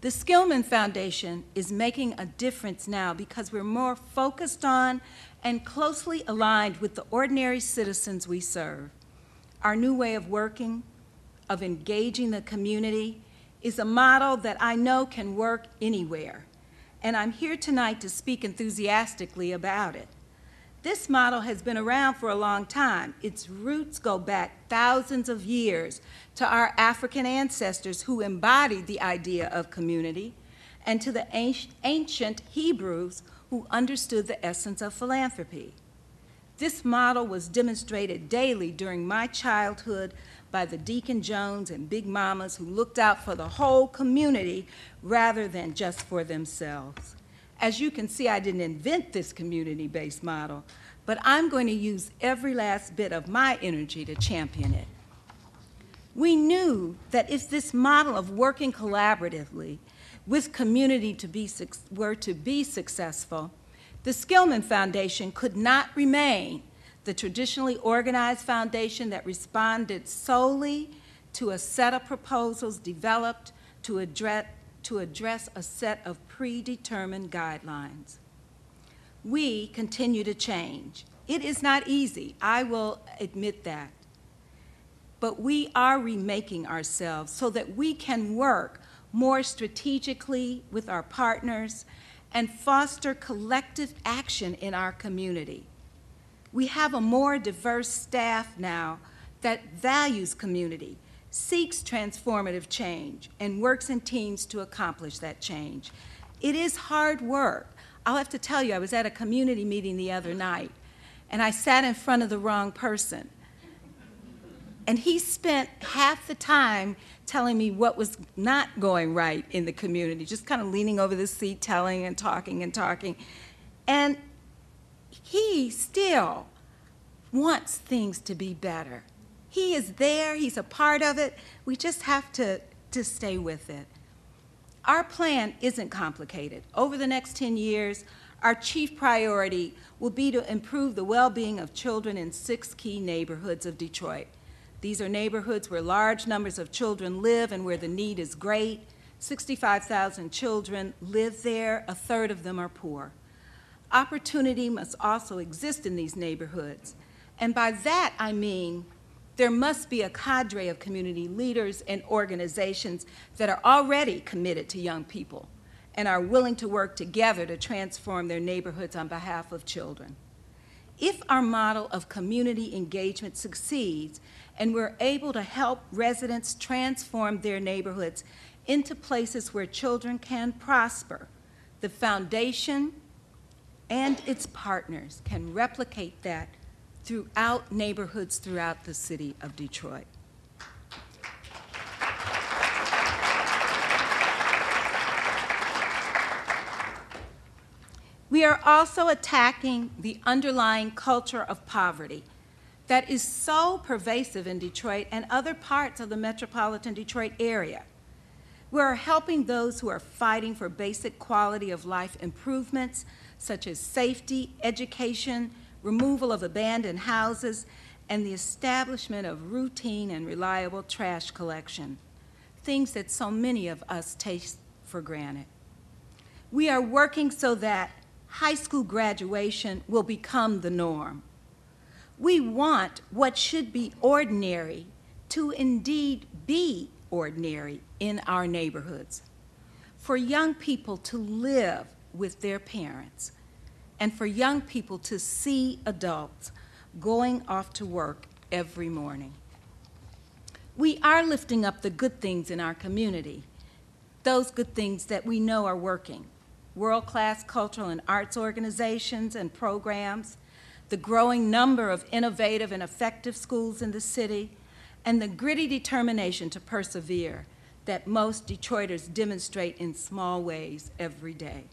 The Skillman Foundation is making a difference now because we're more focused on and closely aligned with the ordinary citizens we serve. Our new way of working, of engaging the community, is a model that I know can work anywhere, and I'm here tonight to speak enthusiastically about it. This model has been around for a long time. Its roots go back thousands of years to our African ancestors who embodied the idea of community, and to the ancient Hebrews who understood the essence of philanthropy. This model was demonstrated daily during my childhood by the Deacon Jones and Big Mamas who looked out for the whole community rather than just for themselves. As you can see, I didn't invent this community-based model, but I'm going to use every last bit of my energy to champion it. We knew that if this model of working collaboratively with community were to be successful, the Skillman Foundation could not remain the traditionally organized foundation that responded solely to a set of proposals developed to address a set of predetermined guidelines. We continue to change. It is not easy, I will admit that. But we are remaking ourselves so that we can work more strategically with our partners and foster collective action in our community. We have a more diverse staff now that values community, seeks transformative change, and works in teams to accomplish that change. It is hard work. I'll have to tell you, I was at a community meeting the other night, and I sat in front of the wrong person. And he spent half the time telling me what was not going right in the community, just kind of leaning over the seat, telling and talking and talking. And he still wants things to be better. He is there, he's a part of it. We just have to stay with it. Our plan isn't complicated. Over the next 10 years, our chief priority will be to improve the well-being of children in 6 key neighborhoods of Detroit. These are neighborhoods where large numbers of children live and where the need is great. 65,000 children live there, a third of them are poor. Opportunity must also exist in these neighborhoods. And by that I mean there must be a cadre of community leaders and organizations that are already committed to young people and are willing to work together to transform their neighborhoods on behalf of children. If our model of community engagement succeeds and we're able to help residents transform their neighborhoods into places where children can prosper, the foundation and its partners can replicate that throughout neighborhoods throughout the city of Detroit. We are also attacking the underlying culture of poverty that is so pervasive in Detroit and other parts of the metropolitan Detroit area. We are helping those who are fighting for basic quality of life improvements, such as safety, education, removal of abandoned houses, and the establishment of routine and reliable trash collection, things that so many of us take for granted. We are working so that high school graduation will become the norm. We want what should be ordinary to indeed be ordinary in our neighborhoods, for young people to live with their parents, and for young people to see adults going off to work every morning. We are lifting up the good things in our community, those good things that we know are working: world-class cultural and arts organizations and programs, the growing number of innovative and effective schools in the city, and the gritty determination to persevere that most Detroiters demonstrate in small ways every day.